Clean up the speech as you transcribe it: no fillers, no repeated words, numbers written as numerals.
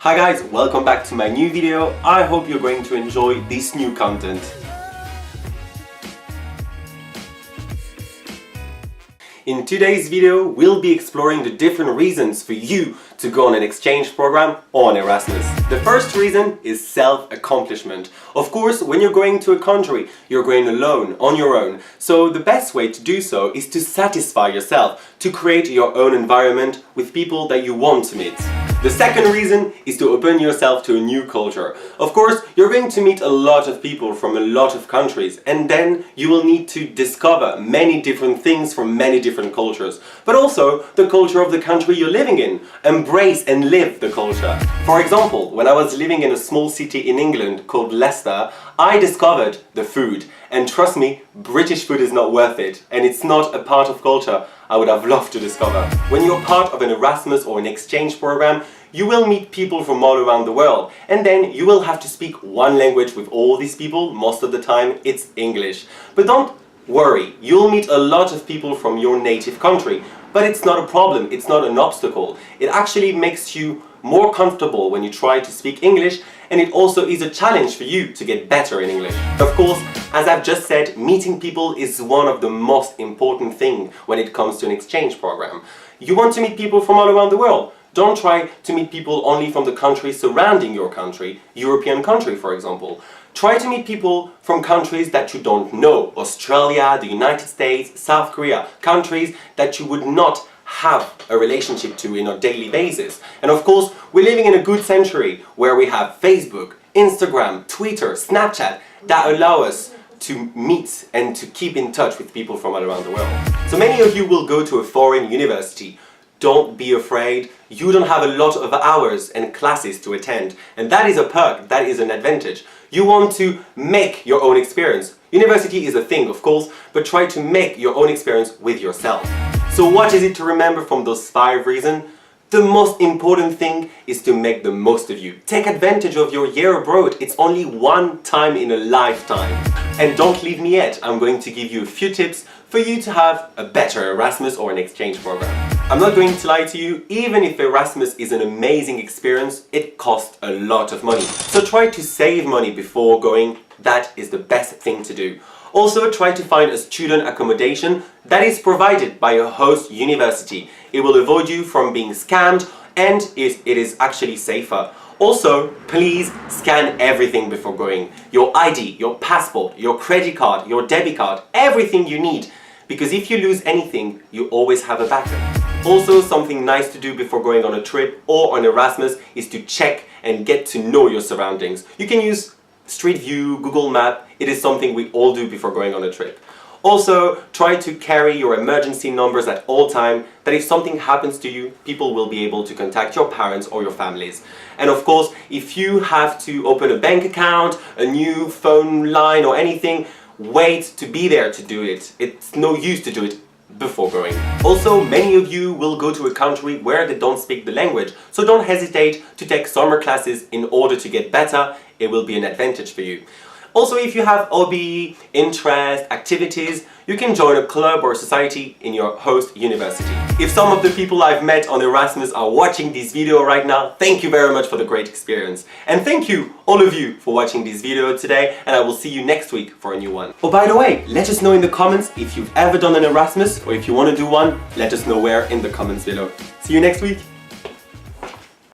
Hi guys, welcome back to my new video. I hope you're going to enjoy this new content. In today's video, we'll be exploring the different reasons for you to go on an exchange program or an Erasmus. The first reason is self-accomplishment. Of course, when you're going to a country, you're going alone, on your own. So the best way to do so is to satisfy yourself, to create your own environment with people that you want to meet. The second reason is to open yourself to a new culture. Of course, you're going to meet a lot of people from a lot of countries, and then you will need to discover many different things from many different cultures, but also the culture of the country you're living in. Embrace and live the culture. For example, when I was living in a small city in England called Leicester, I discovered the food. And trust me, British food is not worth it, and it's not a part of culture I would have loved to discover. When you're part of an Erasmus or an exchange program, you will meet people from all around the world, and then you will have to speak one language with all these people. Most of the time it's English. But don't worry, you'll meet a lot of people from your native country, but it's not a problem, it's not an obstacle. It actually makes you more comfortable when you try to speak English, and it also is a challenge for you to get better in English. Of course, as I've just said, meeting people is one of the most important things when it comes to an exchange program. You want to meet people from all around the world. Don't try to meet people only from the country surrounding your country, European country for example. Try to meet people from countries that you don't know, Australia, the United States, South Korea, countries that you would not have a relationship to on a daily basis. And of course, we're living in a good century where we have Facebook, Instagram, Twitter, Snapchat that allow us to meet and to keep in touch with people from all around the world. So many of you will go to a foreign university. Don't be afraid, you don't have a lot of hours and classes to attend, and that is a perk, that is an advantage. You want to make your own experience. University is a thing, of course, but try to make your own experience with yourself. So what is it to remember from those 5 reasons? The most important thing is to make the most of you. Take advantage of your year abroad. It's only one time in a lifetime. And don't leave me yet. I'm going to give you a few tips for you to have a better Erasmus or an exchange program. I'm not going to lie to you, even if Erasmus is an amazing experience, it costs a lot of money. So try to save money before going. That is the best thing to do. Also, try to find a student accommodation that is provided by a host university. It will avoid you from being scammed, and it is actually safer. Also, please scan everything before going. Your ID, your passport, your credit card, your debit card, everything you need. Because if you lose anything, you always have a backup. Also, something nice to do before going on a trip or on Erasmus is to check and get to know your surroundings. You can use Street View, Google Map. It is something we all do before going on a trip. Also, try to carry your emergency numbers at all times, that if something happens to you, people will be able to contact your parents or your families. And of course, if you have to open a bank account, a new phone line or anything, wait to be there to do it. It's no use to do it before going. Also, many of you will go to a country where they don't speak the language, so don't hesitate to take summer classes in order to get better. It will be an advantage for you. Also, if you have hobby, interest, activities, you can join a club or society in your host university. If some of the people I've met on Erasmus are watching this video right now, thank you very much for the great experience. And thank you, all of you, for watching this video today, and I will see you next week for a new one. Oh, by the way, let us know in the comments if you've ever done an Erasmus, or if you want to do one, let us know where in the comments below. See you next week!